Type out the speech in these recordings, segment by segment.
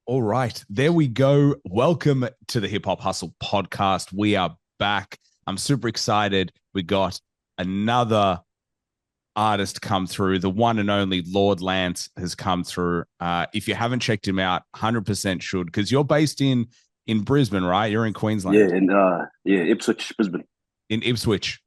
All right, there we go. Welcome to the Hip Hop Hustle podcast. We are back. I'm super excited. We got another artist come through. The one and only Lord Lance has come through. If you haven't checked him out, 100% should, because you're based in Brisbane, right? You're in Yeah, Queensland. and Ipswich, Brisbane. In Ipswich.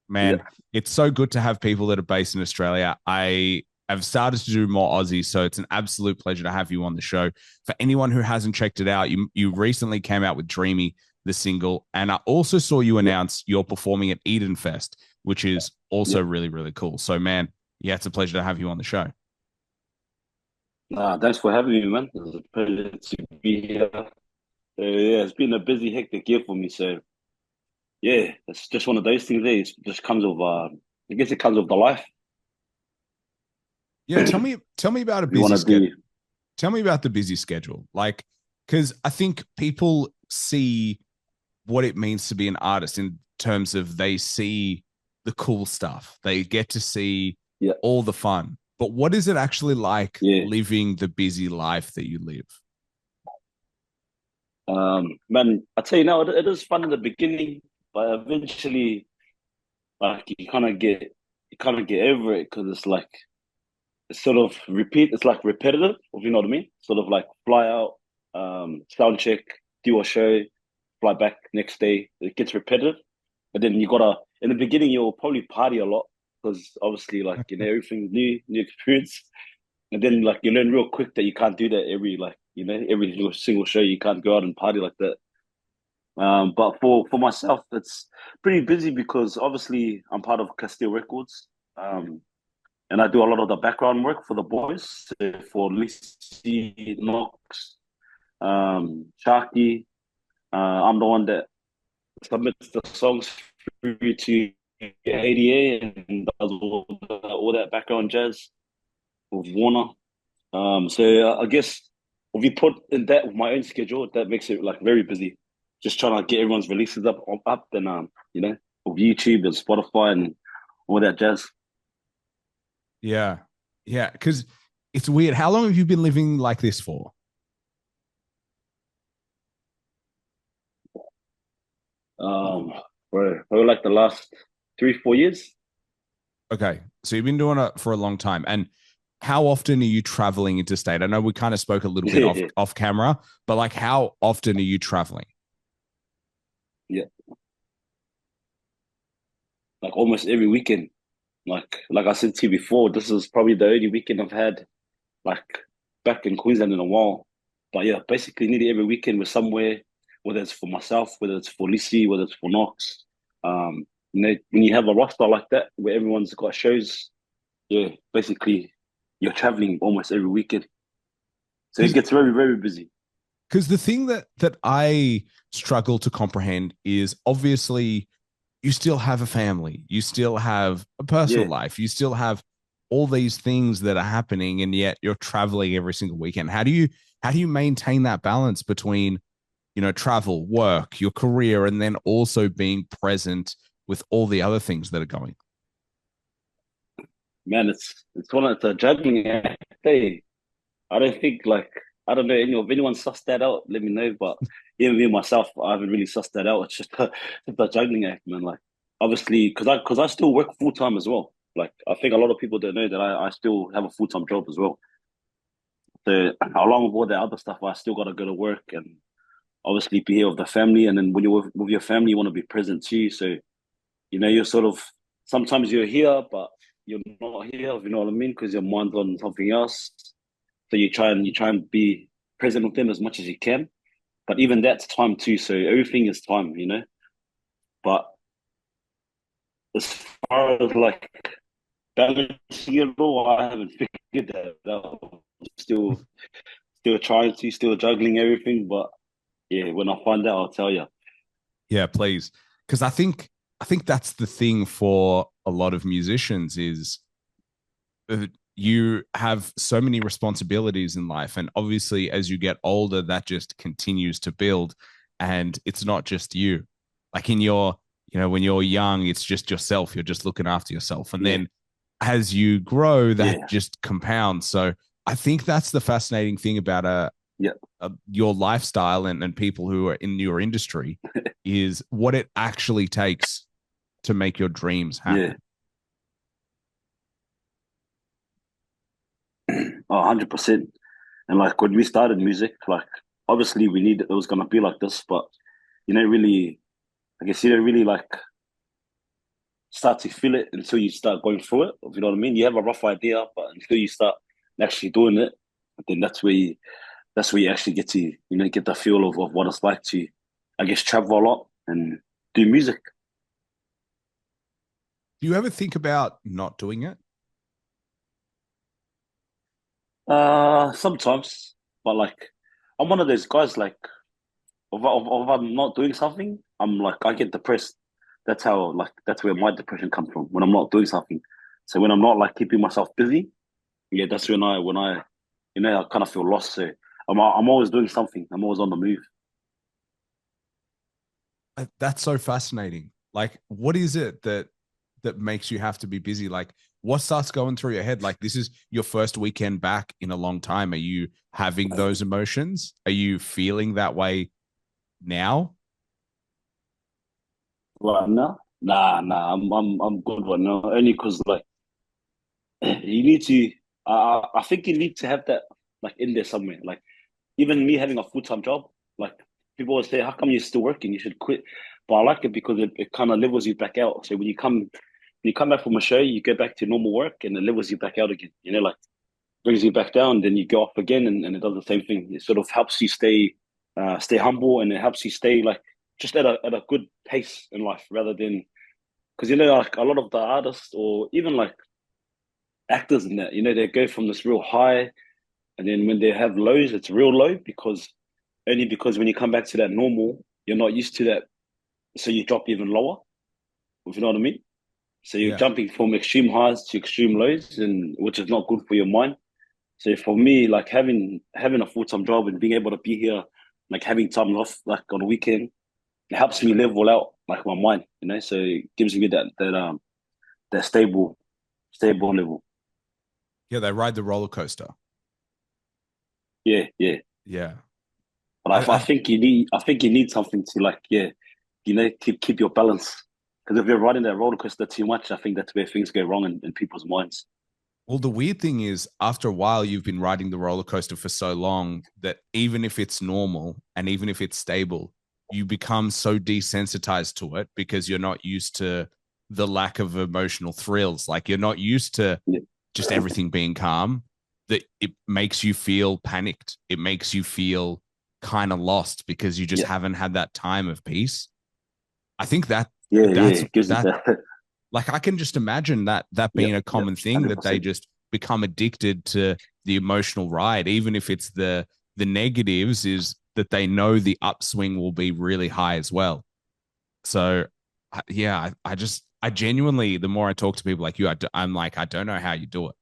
Yeah, Man, it's so good to have people that are based in Australia. I have started to do more Aussie, so it's an absolute pleasure to have you on the show. For anyone who hasn't checked it out, you recently came out with Dreamy, the single, and I also saw you yeah, announce you're performing at Eden Fest, which is yeah. also really, really cool. So, man, yeah, it's a pleasure to have you on the show. Thanks for having me, man. It's a pleasure to be here. Yeah, it's been a busy, hectic year for me. So yeah, it's just one of those things. There, it just comes with. I guess it comes with the life. Yeah, tell me about a You busy want to schedule. do, Tell me about the busy schedule. Like, because I think people see what it means to be an artist in terms of they see the cool stuff, they get to see yeah, all the fun. But what is it actually like yeah. living the busy life that you live? Man, I tell you now, it is fun in the beginning, but eventually, like you kind of get over it because it's like it's sort of repeat. It's like repetitive, if you know what I mean. Sort of like fly out, sound check, do a show, fly back next day. It gets repetitive, but then you gotta. In the beginning, you'll probably party a lot because obviously, like everything's new experience. And then like you learn real quick that you can't do that every single show. You can't go out and party like that. But for myself, it's pretty busy because obviously I'm part of Castile Records. And I do a lot of the background work for the boys, for Lissy, Knox, Sharky. I'm the one that submits the songs through to ADA and does all that background jazz with Warner. So I guess if you put in that with my own schedule, that makes it like very busy. Just trying to get everyone's releases up, and with YouTube and Spotify and all that jazz. Yeah. Yeah. Because it's weird. How long have you been living like this for? Um, for like the last 3, 4 years. Okay. So you've been doing it for a long time. And how often are you traveling interstate? I know we kind of spoke a little bit off Yeah, off camera, but like how often are you traveling? yeah, like almost every weekend. Like I said to you before, this is probably the only weekend I've had like back in Queensland in a while. But yeah, basically nearly every weekend we're somewhere, whether it's for myself, whether it's for Lissy, whether it's for Knox. When you have a roster like that where everyone's got shows, yeah, basically you're traveling almost every weekend. So it Because gets very, very busy. because the thing that I struggle to comprehend is obviously you still have a family, you still have a personal Yeah. life, you still have all these things that are happening, and yet you're traveling every single weekend. How do you maintain that balance between travel, work, your career, and then also being present with all the other things that are going? Man, it's a juggling act. Hey, I don't think like I don't know if anyone sussed that out, let me know. But even me myself, I haven't really sussed that out. It's just a juggling act, man. Like obviously, because I still work full time as well. Like I think a lot of people don't know that I still have a full time job as well. So along with all the other stuff, I still got to go to work and obviously be here with the family. And then when you're with your family, you want to be present too. So you're sort of sometimes you're here, but you're not here. If you know what I mean, because your mind's on something else. So you try and be present with them as much as you can. But even that's time too. So everything is time. But as far as like balancing it all, I haven't figured that out. Still trying to, still juggling everything. But yeah, when I find out, I'll tell you. Yeah, please. Because I think that's the thing for a lot of musicians is you have so many responsibilities in life, and obviously as you get older that just continues to build, and it's not just you. Like in your when you're young, it's just yourself, you're just looking after yourself, and Yeah, then as you grow that yeah, just compounds. So I think that's the fascinating thing about Yeah, your lifestyle and people who are in your industry is what it actually takes to make your dreams yeah, happen. 100%. And like when we started music, like obviously we knew that it was gonna be like this, but you don't really, I guess you don't really like start to feel it until you start going through it. If you know what I mean? You have a rough idea, but until you start actually doing it, then that's where you actually get to, get the feel of what it's like to, I guess, travel a lot and do music. Do you ever think about not doing it? Sometimes, but like I'm one of those guys like if I'm not doing something, I'm like I get depressed. That's where my depression comes from when I'm not doing something. So when I'm not like keeping myself busy, yeah, that's when I I kind of feel lost. So I'm always doing something. I'm always on the move. That's so fascinating. Like, what is it that makes you have to be busy? Like, what starts going through your head? Like, this is your first weekend back in a long time. Are you having those emotions? Are you feeling that way now? Right now, nah, I'm good right now. Only because like you need to. I think you need to have that like in there somewhere. Like even me having a full time job, like people always say, "How come you're still working? You should quit." But I like it because it kind of levels you back out. So when you come back from a show, you go back to normal work, and it levels you back out again. Like brings you back down, then you go up again, and it does the same thing. It sort of helps you stay humble, and it helps you stay like just at a good pace in life, rather than because like a lot of the artists or even like actors in that, they go from this real high, and then when they have lows, it's real low because when you come back to that normal, you're not used to that, so you drop even lower. If you know what I mean. So you're Yeah. jumping from extreme highs to extreme lows, and which is not good for your mind. So for me, like having a full time job and being able to be here, like having time off, like on the weekend, it helps me level out like my mind. So it gives me that stable level. Yeah, they ride the roller coaster. Yeah, yeah. Yeah. But I think you need something to like, yeah, keep your balance. Because if you're riding that roller coaster too much, I think that's where things go wrong in people's minds. Well, the weird thing is, after a while, you've been riding the roller coaster for so long that even if it's normal and even if it's stable, you become so desensitized to it because you're not used to the lack of emotional thrills. Like, you're not used to Yeah, just everything being calm, that it makes you feel panicked. It makes you feel kind of lost because you just yeah, haven't had that time of peace. I think that yeah, yeah. that's It gives you that that. like, I can just imagine that Yep, being a yep, common thing, hundred that they percent. just become addicted to the emotional ride, even if it's the negatives, is that they know the upswing will be really high as well. So yeah, I genuinely, the more I talk to people like you, I'm like, I don't know how you do it.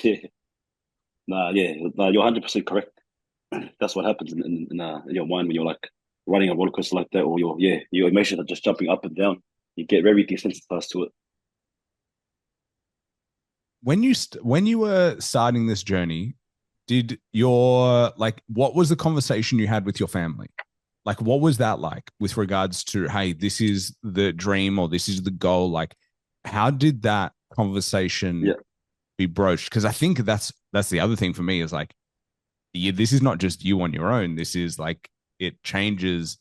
Yeah, nah, yeah, nah, you're 100% correct. That's what happens in your mind when you're like riding a roller coaster like that, or your emotions are just jumping up and down. You get very desensitized to it. When you were starting this journey, did your like what was the conversation you had with your family? Like, what was that like with regards to, hey, this is the dream or this is the goal? Like, how did that conversation Yeah, be broached? Because I think that's the other thing for me is like, this is not just you on your own. This is like, it changes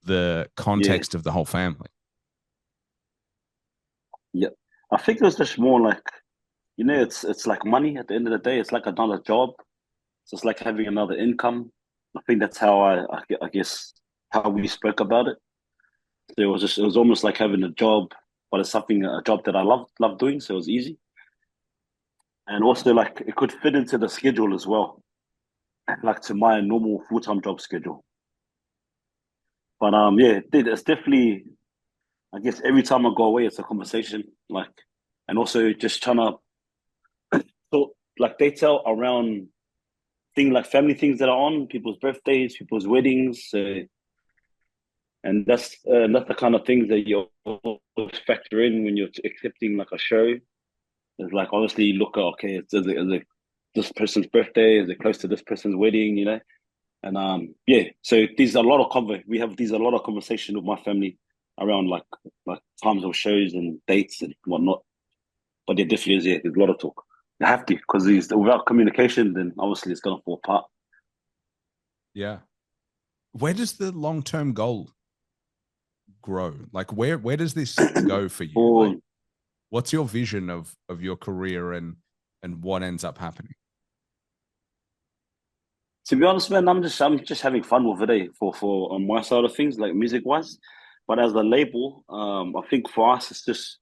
the yeah, context of the whole family. yeah. I think it was just more like it's like money at the end of the day. It's like another job. So it's like having another income. I think that's how I guess how we spoke about it. It was almost like having a job, but it's a job that I love doing, so it was easy. And also like it could fit into the schedule as well, like to my normal full time job schedule. But yeah, it's definitely I guess every time I go away, it's a conversation. Like, and also just trying to talk like detail around thing like family things that are on people's birthdays, people's weddings. So, and that's the kind of things that you always factor in when you're accepting like a show. It's like obviously you look at okay, is it this person's birthday? Is it close to this person's wedding? You know, and yeah. So there's a lot of a lot of conversation with my family around like times of shows and dates and whatnot. But there definitely is, yeah, there's a lot of talk. You have to, because without communication, then obviously it's gonna fall apart. Yeah. Where does the long-term goal grow? Like where does this go for you? Like For what's your vision of your career and what ends up happening? To be honest, man, I'm just having fun with it, for on my side of things, like music wise. But as a label, I think for us it's just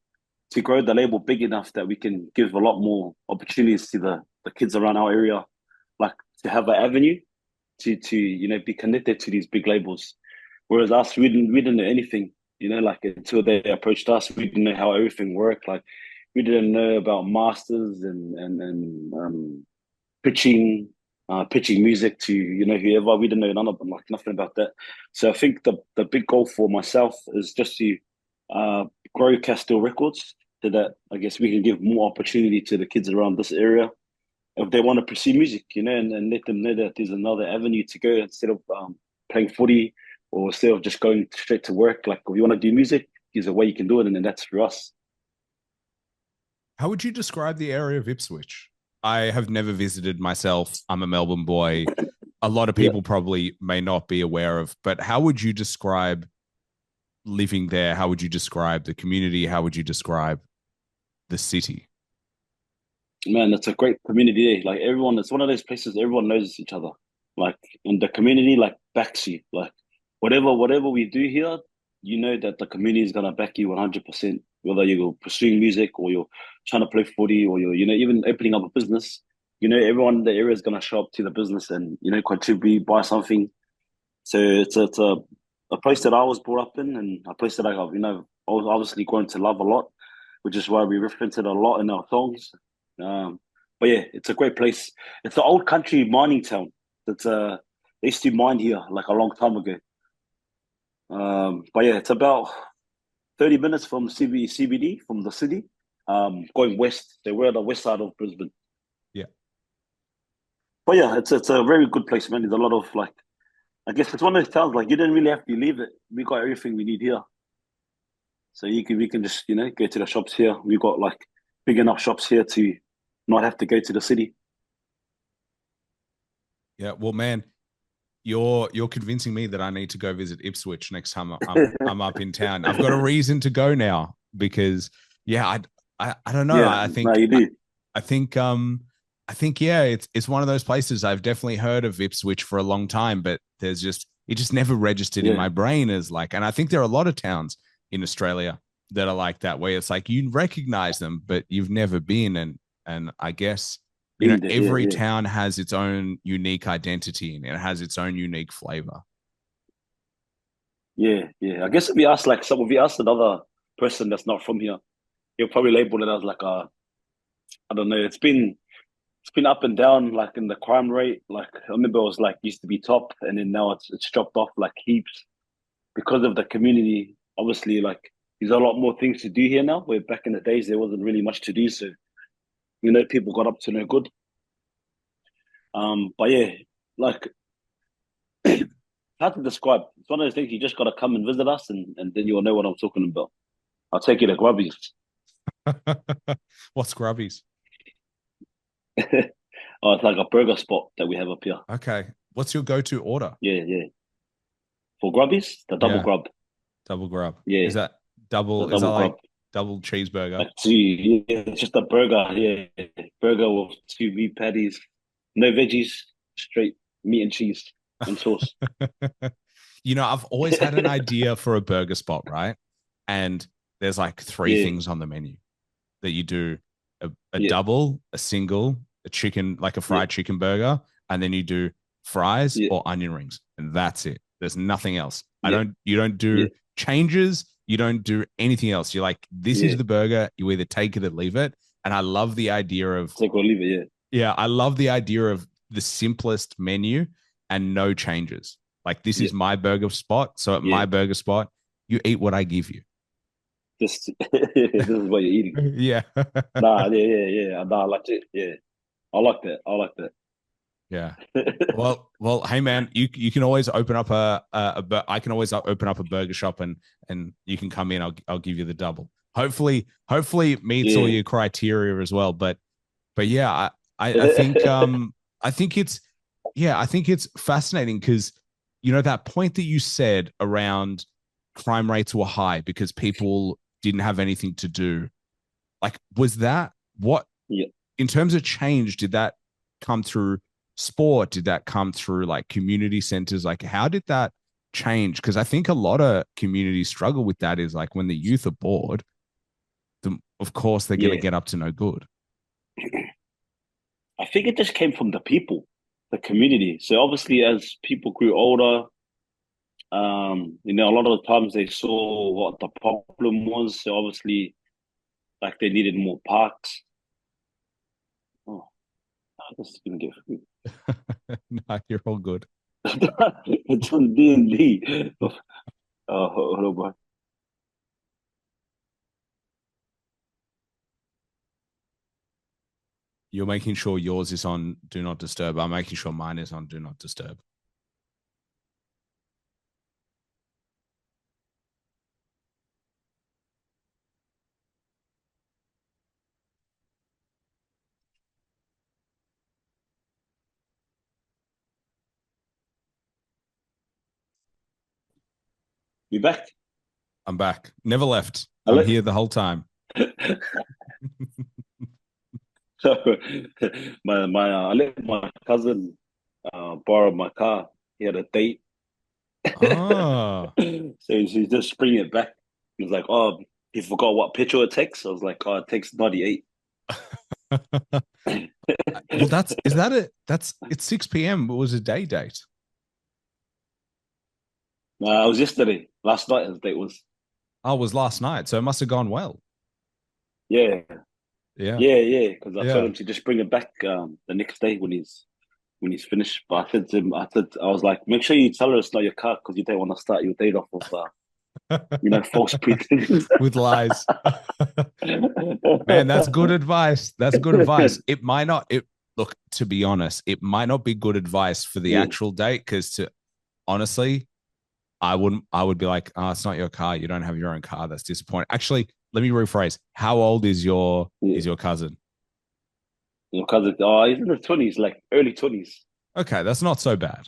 to grow the label big enough that we can give a lot more opportunities to the kids around our area, like to have an avenue to be connected to these big labels. Whereas us, we didn't know anything, like until they approached us, we didn't know how everything worked. Like we didn't know about masters and pitching, pitching music to whoever. We didn't know none of them, like nothing about that. So I think the big goal for myself is just to uh, grow Castile Records, so that I guess we can give more opportunity to the kids around this area if they want to pursue music, and let them know that there's another avenue to go instead of playing footy, or instead of just going straight to work. Like if you want to do music, there's a way you can do it, and then that's for us. How would you describe the area of Ipswich? I have never visited myself. I'm a Melbourne boy. A lot of Yeah. people probably may not be aware of, but how would you describe living there? How would you describe the community? How would you describe the city? Man, it's a great community. Like everyone, it's one of those places everyone knows each other. Like, and the community like backs you. Like whatever we do here, you know that the community is gonna back you 100%. Whether you're pursuing music or you're trying to play footy or you're even opening up a business, everyone in the area is gonna show up to the business and contribute, buy something. So it's a place that I was brought up in, and a place that I was obviously grown to love a lot, which is why we reference it a lot in our songs. Um, but yeah, it's a great place. It's an old country mining town. That's they used to mine here like a long time ago. But yeah, it's about 30 minutes from CBD from the city. Going west. So we're on the west side of Brisbane. Yeah. But yeah, it's a very good place, man. There's a lot of like, I guess it's one of those towns like you didn't really have to leave it. We got everything we need here. So we can just go to the shops here. We got like big enough shops here to not have to go to the city. Yeah. Well, man, you're convincing me that I need to go visit Ipswich next time I'm up in town. I've got a reason to go now because yeah, I don't know. Yeah, no, you do. I think I think yeah, it's one of those places I've definitely heard of Ipswich for a long time, but it just never registered in Yeah, my brain as like, and I think there are a lot of towns in Australia that are like that, where it's like you recognize them, but you've never been, and I guess been there. Yeah, every yeah, town has its own unique identity and it has its own unique flavor. yeah, yeah. I guess if we ask like some if we ask another person that's not from here, he'll probably label it as like I don't know. It's been up and down like in the crime rate. Like I remember it was like used to be top, and then now it's dropped off like heaps because of the community. Obviously, like there's a lot more things to do here now. Where back in the days there wasn't really much to do, so people got up to no good. But yeah, like how to describe? It's one of those things you just got to come and visit us, and then you'll know what I'm talking about. I'll take you to Grubby's. What's Grubbies? Oh, it's like a burger spot that we have up here. Okay. What's your go-to order? Yeah, yeah. For Grubby's, the double Yeah, grub. double grub. Yeah, Is that the is that double grub. like double cheeseburger? Like two, yeah, it's just a burger. Yeah, burger with two meat patties, no veggies, straight meat and cheese and sauce. I've always had an idea for a burger spot, right? And there's like three Yeah, things on the menu that you do a yeah, double, a single, a chicken, like a yeah, fried chicken burger, and then you do fries yeah, or onion rings. And that's it. There's nothing else. yeah, You don't yeah, do changes. You don't do anything else. You're like, this is yeah. the burger. You either take it or leave it. And I love the idea of, Take or leave it. yeah, I love the idea of the simplest menu and no changes. Like this Yeah, is my burger spot. So at yeah. my burger spot, you eat what I give you. This this is what you're eating. Yeah. Nah, yeah. Nah, I like it. Yeah, I like that. I like Yeah. that. Well, hey man, you can always open up I can always open up a burger shop and you can come in. I'll give you the double. Hopefully it meets all Yeah. your criteria as well. But yeah, I think I think it's I think it's fascinating because you know that point that you said around crime rates were high because people didn't have anything to do. Like, was that what Yeah. in terms of change, did that come through sport? Did that come through like community centers? Like, how did that change? Because I think a lot of communities struggle with that is like when the youth are bored, of course they're going to Yeah. get up to no good. I think it just came from the people, the community. So obviously, as people grew older, a lot of the times they saw what the problem was. So obviously, like they needed more parks. Oh, I just gonna get food. No, you're all good. It's on D&D. Oh, hold on. You're making sure yours is on do not disturb. I'm making sure mine is on do not disturb. You back? I'm back. Never left. I'm Hello? here the whole time. So I let my cousin borrow my car. He had a date. Oh. So he just bring it back. He was like, "Oh, he forgot what petrol it takes." I was like, "Oh, it takes 98." Well, that's is that it? That's it's 6 p.m. It was a day date. It was yesterday, last night. His date was. Oh, it was last night, so it must have gone well. Yeah, Yeah, yeah. Because I told yeah. him to just bring it back the next day when he's finished. But I said to him, I was like, make sure you tell her it's not your car because you don't want to start your date off with false pretenses. With lies. Man, that's good advice. That's good advice. It might not it look, to be honest, it might not be good advice for the Yeah, actual date because to honestly, I would be like, oh, it's not your car. You don't have your own car. That's disappointing. Actually, let me rephrase. How old yeah. is your cousin? Because he's in the 20s, like early 20s. Okay, that's not so bad.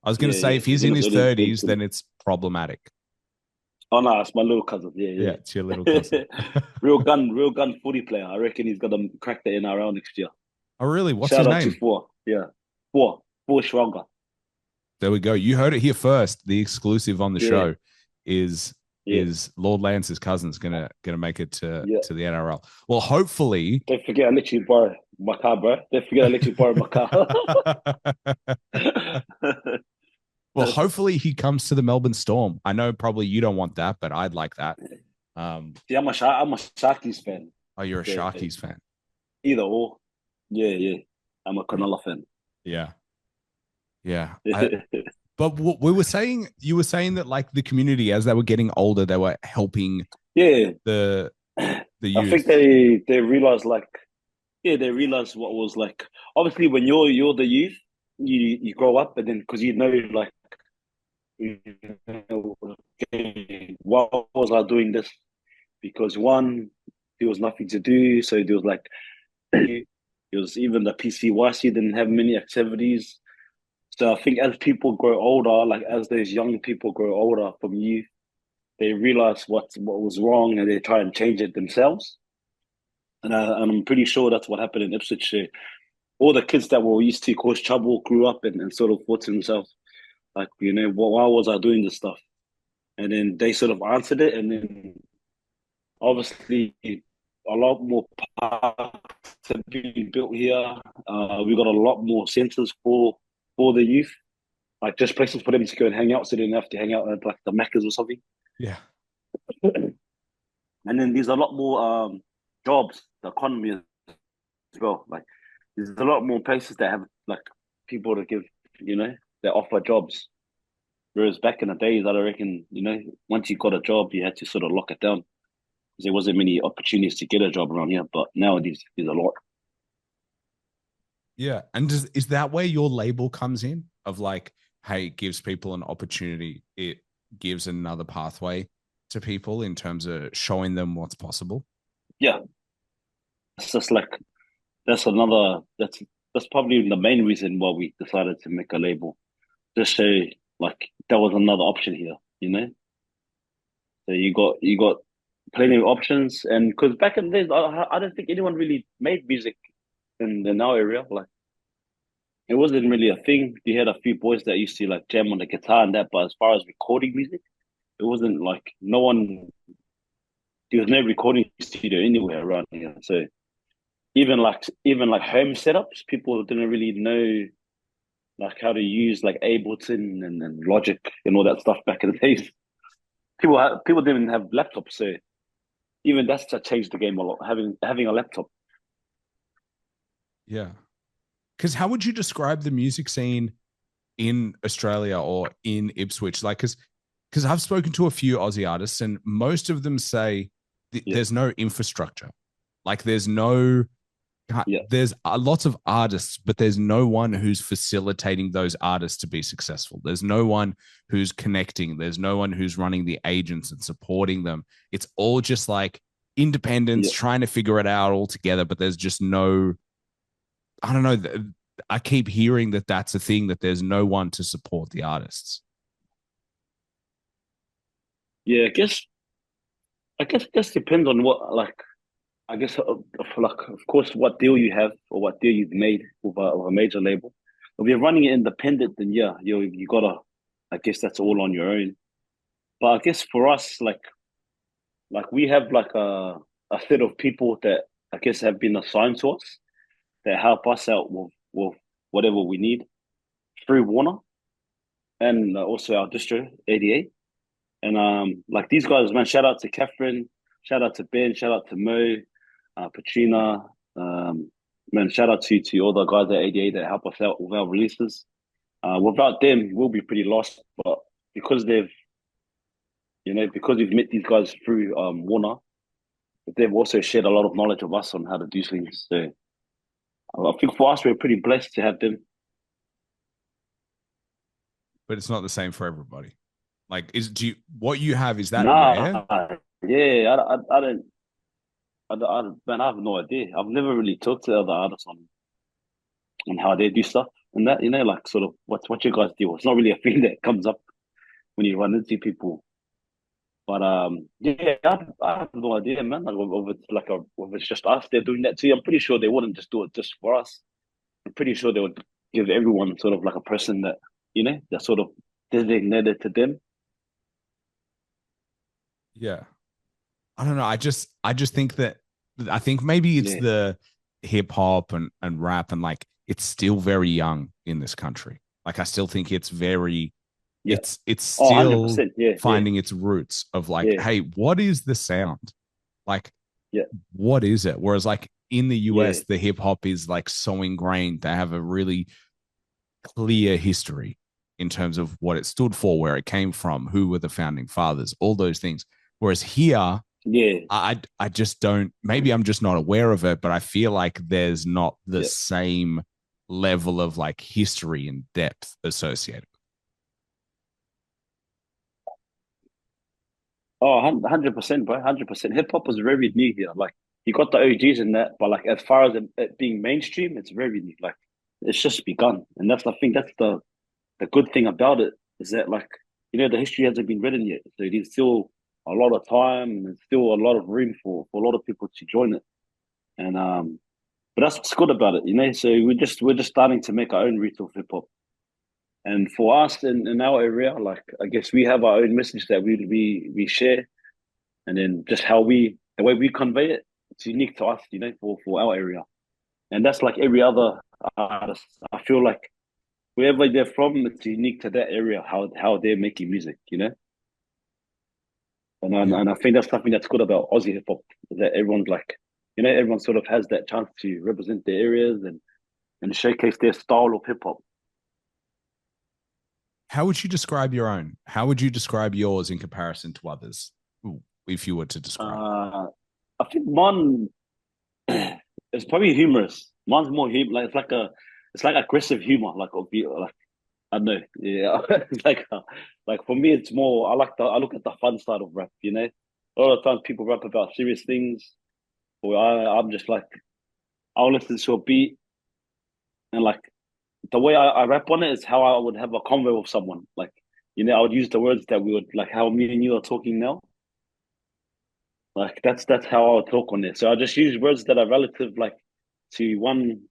I was gonna say Yeah. if He's he's in in his his early 30s, then 20s. it's problematic. Oh no, it's my little cousin. Yeah, Yeah, it's your little yeah. cousin. real gun footy player. I reckon he's gonna crack the NRL next year. Oh, really? What's his Shout out to name? Four. Yeah. Four Schwager. There we go. You heard it here first. The exclusive on the Yeah, show is yeah, Lord Lance's cousin's gonna make it yeah. to the NRL. Well, hopefully. Don't forget I let you borrow my car, bro. Don't forget I let you borrow my car. Well, hopefully he comes to the Melbourne Storm. I know probably you don't want that, but I'd like that. See, I'm a Sharkies fan. Oh, you're a Yeah. Sharkies fan. Either or. Yeah. I'm a Cronulla fan. Yeah, yeah. But we were saying, you were saying that like the community, as they were getting older, they were helping Yeah. the I think youth. they realized they realized what was like. Obviously, when you're the youth, you grow up, and then because like, you okay, why was I doing this? Because one, there was nothing to do, so there was like it was even the PCYC didn't have many activities. So I think as people grow older, like as those young people grow older from youth, they realize what was wrong and they try and change it themselves. And I'm pretty sure that's what happened in Ipswich. All the kids that were used to cause trouble grew up and sort of thought to themselves, like, why was I doing this stuff? And then they sort of answered it. And then obviously a lot more parks have been built here. We got a lot more centres for the youth, like just places for them to go and hang out so they don't have to hang out at like the Maccas or something. Yeah, And then there's a lot more jobs, the economy as well. Like There's a lot more places that have like people to give, that offer jobs. Whereas back in the days, I don't reckon, once you got a job, you had to sort of lock it down because there wasn't many opportunities to get a job around here. But nowadays, there's a lot. Yeah. And is that where your label comes in of like, hey, it gives people an opportunity. It gives another pathway to people in terms of showing them what's possible. Yeah, it's just like that's probably the main reason why we decided to make a label. Just so like there was another option here. So you got plenty of options, and because back in the days, I don't think anyone really made music in our area. Like it wasn't really a thing. You had a few boys that used to like jam on the guitar and that, but as far as recording music, it wasn't like no one. There was no recording studio anywhere around here. So even like home setups, people didn't really know like how to use like Ableton and Logic and all that stuff back in the days. People didn't have laptops, so even that's changed the game a lot. Having a laptop. Yeah. Because how would you describe the music scene in Australia or in Ipswich? Like, because I've spoken to a few Aussie artists, and most of them say Yeah, there's no infrastructure. Like, there's no yeah, there's a lots of artists, but there's no one who's facilitating those artists to be successful. There's no one who's connecting. There's no one who's running the agents and supporting them. It's all just like independents yeah, trying to figure it out all together, but there's just no, I don't know. I keep hearing that that's a thing, that there's no one to support the artists. yeah. I guess depends on what like. I guess like of course what deal you have or what deal you've made with a major label. If you're running it independent, then yeah, you gotta. I guess that's all on your own. But I guess for us, like we have like a set of people that I guess have been assigned to us that help us out with whatever we need through Warner and also our distro 88. And like these guys, man, shout out to Catherine, shout out to Ben, shout out to Mo, Patrina, man, shout out to all the guys at 88 that help us out with our releases. Without them, we'll be pretty lost. But because because we've met these guys through Warner, they've also shared a lot of knowledge of us on how to do things. So I think for us, we're pretty blessed to have them. But it's not the same for everybody. Like, do you, what you have, is that rare? Nah, yeah, man, I have no idea. I've never really talked to other artists on how they do stuff and that, like sort of what you guys do. It's not really a thing that comes up when you run into people. But yeah, I have no idea, man. Like if it's just us, they're doing that too. I'm pretty sure they wouldn't just do it just for us. I'm pretty sure they would give everyone sort of like a person that that sort of designated to them. Yeah. I don't know. I just think that, I think maybe it's Yeah, the hip hop and rap, and like it's still very young in this country. Like I still think it's very, yeah. it's Oh, still 100%. Yeah, yeah, finding its roots of like, yeah, hey, what is the sound? Like, yeah, what is it? Whereas like in the yeah, US, the hip hop is like so ingrained. They have a really clear history in terms of what it stood for, where it came from, who were the founding fathers, all those things. Whereas here, yeah, I just don't. Maybe I'm just not aware of it, but I feel like there's not the yeah. same level of like history and depth associated. Oh, 100%, bro. 100%. Hip hop was very new here. Like, you got the OGs in that, but like, as far as it being mainstream, it's very new. Like, it's just begun. And that's, I think that's the good thing about it is that, like, the history hasn't been written yet. So there's still a lot of time and there's still a lot of room for a lot of people to join it. And, but that's what's good about it. So we're just starting to make our own retail hip hop. And for us in our area, like, I guess we have our own message that we share, and then just the way we convey it, it's unique to us, for our area. And that's like every other artist. I feel like wherever they're from, it's unique to that area, how they're making music. And Yeah. and I think that's something that's good about Aussie hip hop, is that everyone's like, everyone sort of has that chance to represent their areas, and and showcase their style of hip hop. How would you describe your own? How would you describe yours in comparison to others, if you were to describe it? Uh, I think mine is probably humorous. Mine's more like it's like aggressive humor, like I don't know, yeah, like for me, it's more. I look at the fun side of rap. You know, a lot of times people rap about serious things, or I'm just like I'll listen to a beat and like the way I rap on it is how I would have a convo with someone. Like, you know, I would use the words that we would like how me and you are talking now. Like that's how I would talk on it. So I just use words that are relative like to one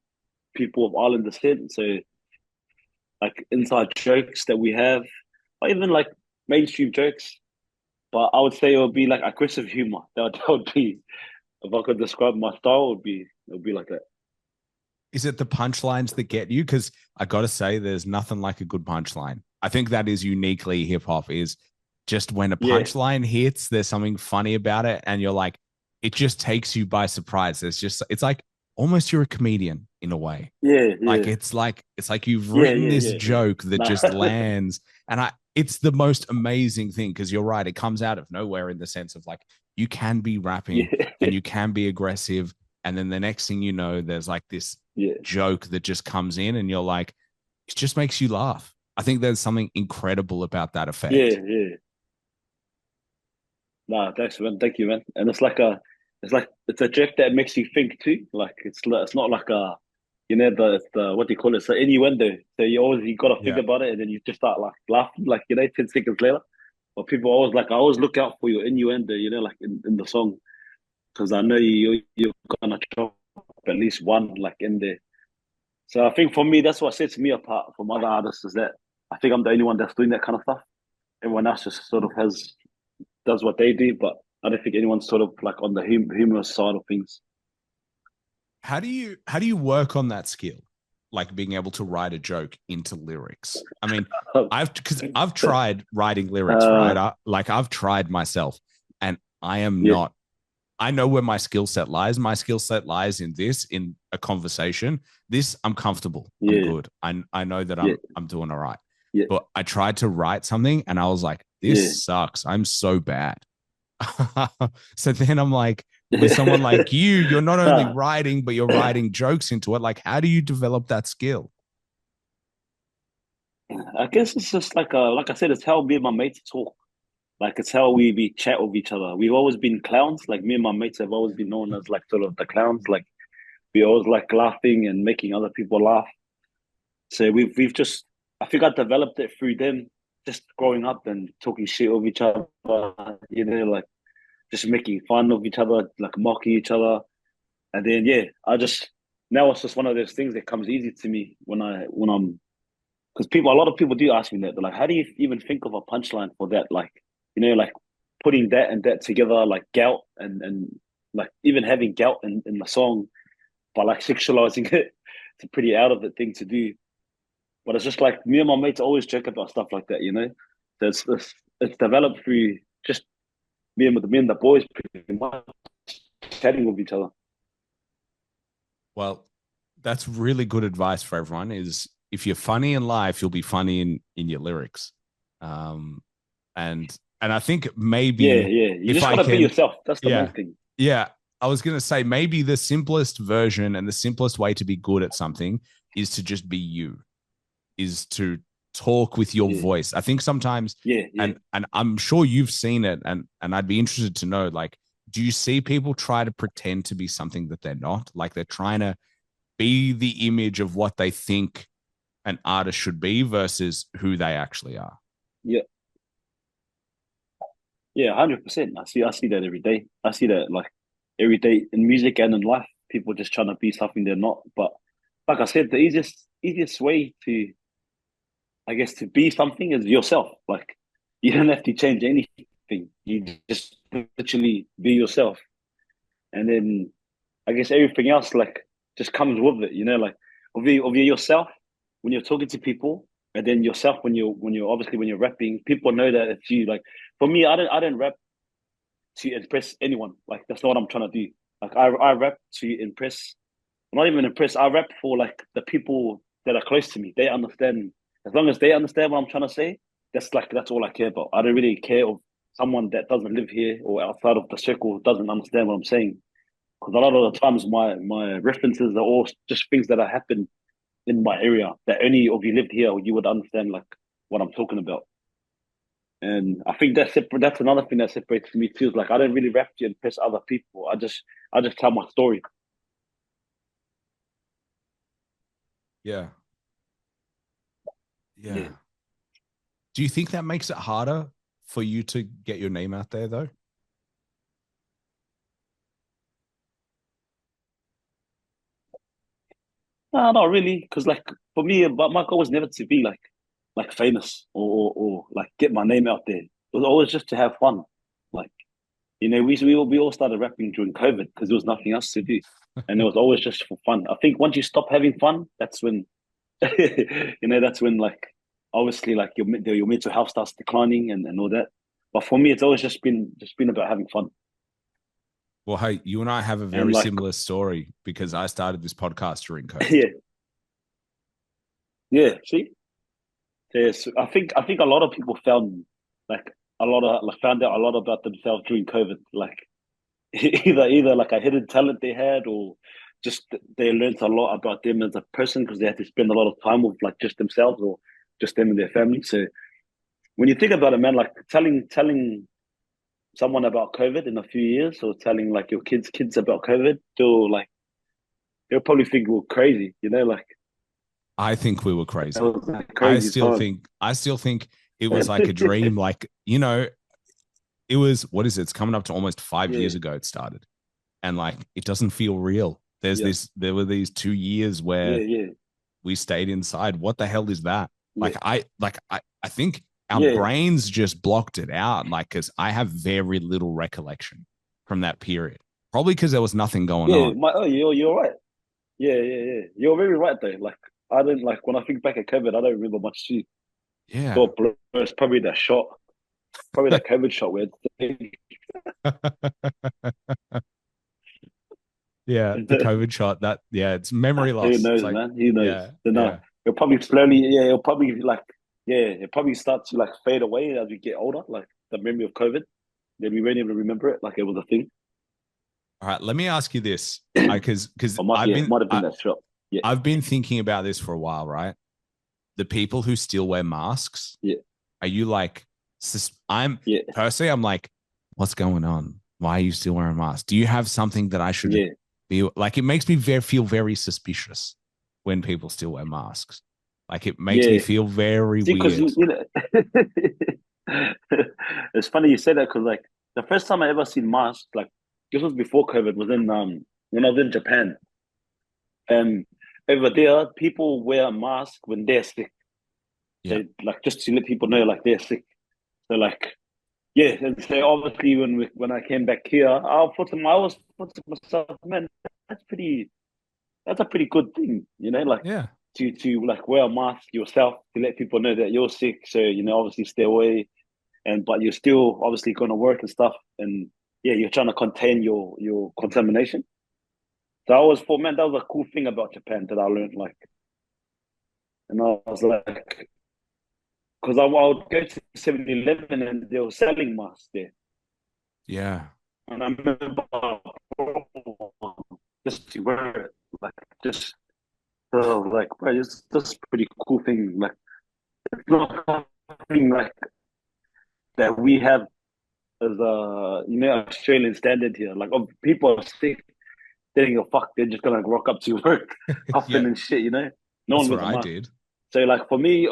people of island descent. So like inside jokes that we have, or even like mainstream jokes. But I would say it would be like aggressive humor. That would be if I could describe my style, it would be like that. Is it the punchlines that get you? Because I got to say, there's nothing like a good punchline. I think that is uniquely hip hop. Is just when a Yeah, punchline hits, there's something funny about it, and you're like, it just takes you by surprise. It's like almost you're a comedian in a way. yeah, yeah, It's like you've yeah, written yeah, this yeah, yeah. joke that Nah. just lands, and it's the most amazing thing because you're right. It comes out of nowhere in the sense of like you can be rapping Yeah, and you can be aggressive, and then the next thing you know, there's like this yeah, joke that just comes in, and you're like, it just makes you laugh. I think there's something incredible about that yeah, effect. yeah. Nah, thanks, man. Thank you, man. And it's a joke that makes you think too. Like it's not like a, you know, the what do you call it? It's an innuendo. So you got to think Yeah. about it, and then you just start like laughing, like you know, 10 seconds later. But people always like I always look out for your innuendo, you know, like in the song, because I know you're gonna drop at least one like in there. So I think for me, that's what sets me apart from other artists is that I think I'm the only one that's doing that kind of stuff. Everyone else just sort of has does what they do, but I don't think anyone's sort of like on the humorous side of things. How do you work on that skill, like being able to write a joke into lyrics? I mean, I've tried writing lyrics, right? uh, I've tried myself, and I am yeah, not. I know where my skill set lies. My skill set lies in a conversation. This I'm comfortable. I'm yeah, good. I know that yeah, I'm doing all right. yeah, But I tried to write something, and I was like, this yeah. sucks. I'm so bad. So then I'm like, with someone like you, you're not only Nah, writing, but you're writing jokes into it. Like, how do you develop that skill? I guess it's just like I said, it's how me and my mates talk. Like it's how we chat with each other. We've always been clowns. Like me and my mates have always been known as like sort of the clowns. Like we always like laughing and making other people laugh. So we've just I think I developed it through them just growing up and talking shit with each other, you know, like just making fun of each other, like mocking each other. And then yeah, I just now it's just one of those things that comes easy to me when I'm because a lot of people do ask me that. They're like, how do you even think of a punchline for that? Like, you know, like putting that and that together, like gout and like even having gout in the song, but like sexualizing it, it's a pretty out of it thing to do. But it's just like me and my mates always joke about stuff like that, you know. So it's developed through just me and the boys pretty much chatting with each other. Well, that's really good advice for everyone. Is if you're funny in life, you'll be funny in your lyrics. Um, and I think Yeah, maybe yeah. You if just I gotta be can, yourself. That's the main yeah, thing. yeah. I was gonna say maybe the simplest version and the simplest way to be good at something is to just be you, is to talk with your Yeah, voice. I think sometimes, yeah, yeah. and I'm sure you've seen it, and I'd be interested to know, like, do you see people try to pretend to be something that they're not? Like they're trying to be the image of what they think an artist should be versus who they actually are. Yeah, yeah, 100%. I see that every day. I see that like every day in music and in life, people just trying to be something they're not. But like I said, the easiest way to I guess to be something is yourself. Like you don't have to change anything. You just literally be yourself. And then I guess everything else like just comes with it, you know, like of you yourself when you're talking to people, and then yourself when you're obviously when you're rapping, people know that it's you. Like for me, I don't rap to impress anyone. Like that's not what I'm trying to do. Like I rap to impress I'm not even impressed. I rap for like the people that are close to me. They understand. As long as they understand what I'm trying to say, that's all I care about. I don't really care of someone that doesn't live here or outside of the circle doesn't understand what I'm saying. Because a lot of the times my references are all just things that have happened in my area that only if you lived here you would understand like what I'm talking about. And I think that's another thing that separates me too. Is like I don't really rap to impress other people. I just tell my story. Yeah. Yeah. Yeah. Do you think that makes it harder for you to get your name out there though? No, not really. Because like for me, but my goal was never to be like famous or like get my name out there. It was always just to have fun. Like we all started rapping during COVID because there was nothing else to do, and it was always just for fun. I think once you stop having fun, that's when that's when like obviously like your mental health starts declining and all that. But for me, it's always just been about having fun Well, hey, you and I have a and very like similar story because I started this podcast during COVID. yeah, yeah. See, yes, I think a lot of people found like found out a lot about themselves during COVID. Like either like a hidden talent they had or just they learned a lot about them as a person because they had to spend a lot of time with like just themselves or just them and their family. So when you think about it, man, like telling someone about COVID in a few years or telling like your kids about COVID, they'll probably think we're crazy, like I think we were that crazy. was a crazy time. I still think it was like a dream. Like, you know, it was, what is it? It's coming up to almost 5 years Yeah, ago it started. And like, it doesn't feel real. yeah, There were these 2 years yeah, where yeah, we stayed inside. What the hell is that? yeah, I think our yeah, brains just blocked it out. Like, cause I have very little recollection from that period, probably because there was nothing going yeah. on. You're right. Yeah, yeah, yeah. You're very right though. Like I don't like when I think back at COVID, I don't remember much too. Yeah. So it's probably that shot, probably that COVID shot where Yeah, the COVID shot. That yeah, it's memory who loss. It's knows, like man? Who knows? yeah, Then yeah. it'll probably slowly, yeah, it'll probably start to like fade away as we get older, like the memory of COVID. Then we weren't able to remember it like it was a thing. All right, let me ask you this, because Or it might have been that shot. Yeah, I've been thinking about this for a while, right? The people who still wear masks, yeah, are you like? I'm yeah, personally, I'm like, what's going on? Why are you still wearing a mask? Do you have something that I should yeah. be like? It makes me feel very suspicious when people still wear masks. Like it makes me Yeah. feel very See, because weird. it's funny you say that because like the first time I ever seen masks, like this was before COVID, was in when I was in Japan. And over there, people wear a mask when they're sick. Yeah, They like just to let people know like they're sick. So like yeah, and so obviously when I came back here, I was thought to myself, man, that's pretty that's a pretty good thing, like yeah. to like wear a mask yourself to let people know that you're sick. So obviously stay away, and but you're still obviously going to work and stuff, and yeah, you're trying to contain your contamination. So I always thought, man, that was a cool thing about Japan that I learned. Like, and I was like, because I would go to 7-Eleven and they were selling masks there, Yeah. and I remember just to wear it, like just like, bro, this pretty cool thing. Like, it's not something like that we have as a Australian standard here. Like, oh, people are sick, they don't give a fuck. They're just gonna rock up to work, Yeah. huffing and shit. No That's one what wears a I mask. did. So, like for me,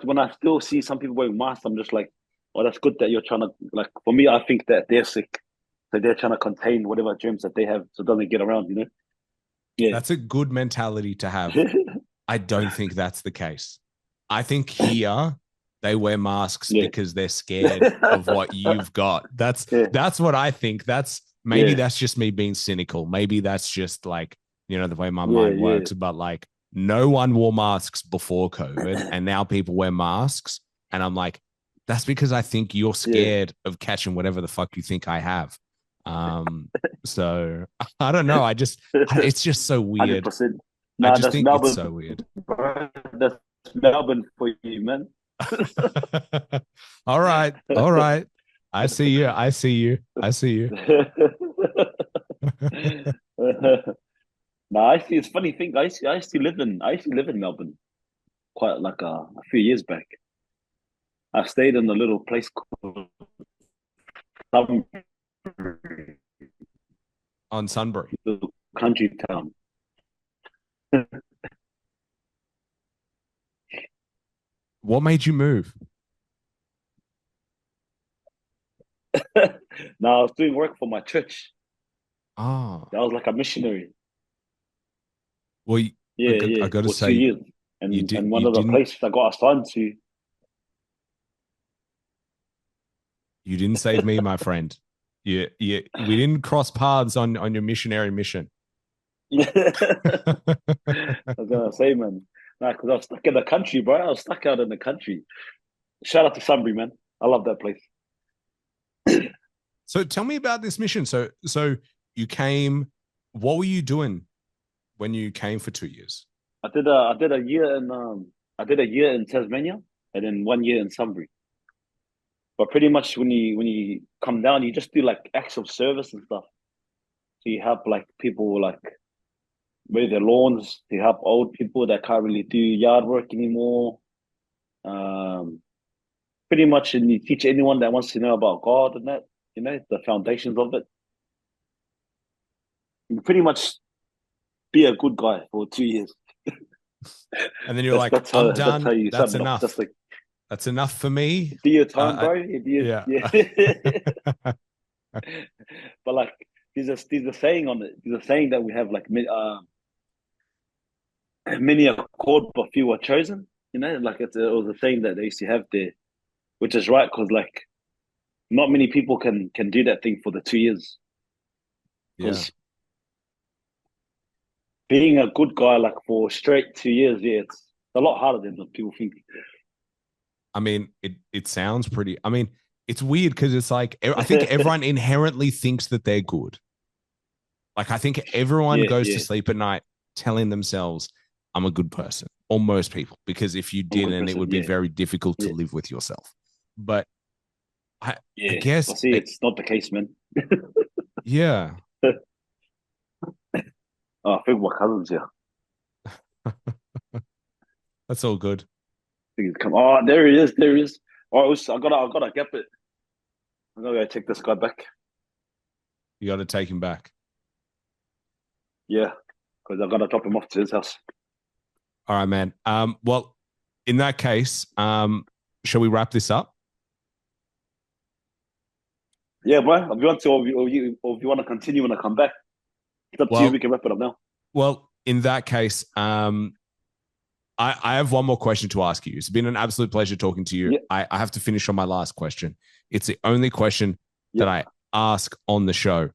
when I still see some people wearing masks, I'm just like, oh, that's good that you're trying to like. For me, I think that they're sick, so they're trying to contain whatever germs that they have, so it doesn't get around. Yeah, That's a good mentality to have. I don't think that's the case. I think here they wear masks yeah, because they're scared of what you've got. yeah, That's what I think. Maybe yeah, that's just me being cynical. Maybe that's just like, the way my yeah, mind yeah, works. But like no one wore masks before COVID and now people wear masks. And I'm like, that's because I think you're yeah, scared of catching whatever the fuck you think I have. So I don't know. It's just so weird. 100%. I Nah, just that's think it's Melbourne, so weird. bro. That's Melbourne for you, man. All right. All right. I see you. I see you. I see you. Nah, I see. It's funny thing. I used to live in Melbourne quite like a few years back. I stayed in a little place called some On Sunbury. little country town. What made you move? Now I was doing work for my church. Oh, I was like a missionary. well, Yeah, I yeah, got to for two say, years. And one you of the didn't places I got assigned to. you didn't save me, my friend. We didn't cross paths on your missionary mission. I was gonna say, man, nah, because I was stuck in the country, bro. I was stuck out in the country. Shout out to Sunbury, man. I love that place. So tell me about this mission. So you came. What were you doing when you came for 2 years? I did a year in I did a year in Tasmania and then 1 year in Sunbury. But pretty much when you come down, you just do like acts of service and stuff. So you help like people like mow their lawns. You help old people that can't really do yard work anymore. Um, Pretty much, and you teach anyone that wants to know about God and that, the foundations of it. You pretty much be a good guy for 2 years. And then you're like, I'm That's how done. you That's sum it up. enough. That's enough for me. Do your time, bro. Yeah. Yeah. But like, there's a saying on it. There's a saying that we have like many are called, but few are chosen. Like it was a saying that they used to have there, which is right because like not many people can do that thing for the 2 years. Yeah. Because being a good guy like for straight 2 years, yeah, it's a lot harder than people think. I mean, it sounds pretty. I mean, it's weird because it's like I think everyone inherently thinks that they're good. Like I think everyone Yeah, goes to yeah, sleep at night telling themselves, "I'm a good person," or most people, because if you I'm a good didn't, it person. would be Yeah, very difficult to yeah, live with yourself. But I yeah. guess, But see, it's not the case, man. yeah. Oh, I think my cousins here. That's all good. I think he's come. Oh, there he is. There he is. Oh, I gotta get it. I'm gonna go take this guy back. You got to take him back. Yeah, because I gotta drop him off to his house. All right, man. Well, in that case, shall we wrap this up? Yeah, bro. If you want to, or if you want to continue when I come back, it's up to you. We Well, can wrap it up now. in that case, I have one more question to ask you. It's been an absolute pleasure talking to you. Yeah, I have to finish on my last question. It's the only question yeah, that I ask on the show.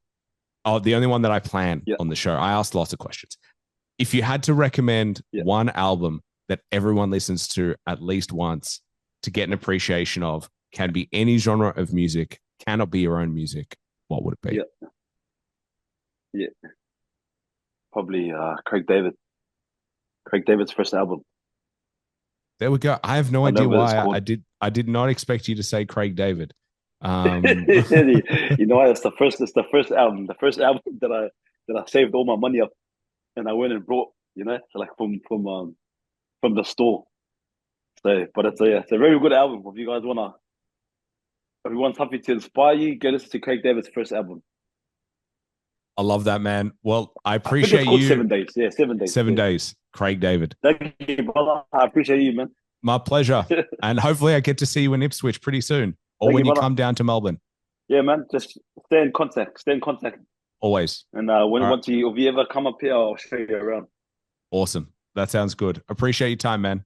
Oh, the only one that I plan yeah, on the show. I ask lots of questions. If you had to recommend yeah. one album that everyone listens to at least once to get an appreciation of, can be any genre of music, cannot be your own music, what would it be? Yeah, yeah. Probably Craig David. Craig David's first album. There we go. I have no I know idea what it's why called. I did not expect you to say Craig David. You know what? It's the first. It's the first album. The first album that I saved all my money up and I went and brought. Like from the store. So, but it's a very good album. If you guys if you want something to inspire you, go listen to Craig David's first album. I love that, man. Well, I I think it's appreciate called you. 7 Days. Yeah, 7 Days. 7 days, Craig David. Thank you, brother. I appreciate you, man. My pleasure. And hopefully I get to see you in Ipswich pretty soon or Thank when you, you brother. come down to Melbourne. Yeah, man. Just stay in contact. Stay in contact. Always. And All right. if you ever come up here, I'll show you around. Awesome. That sounds good. Appreciate your time, man.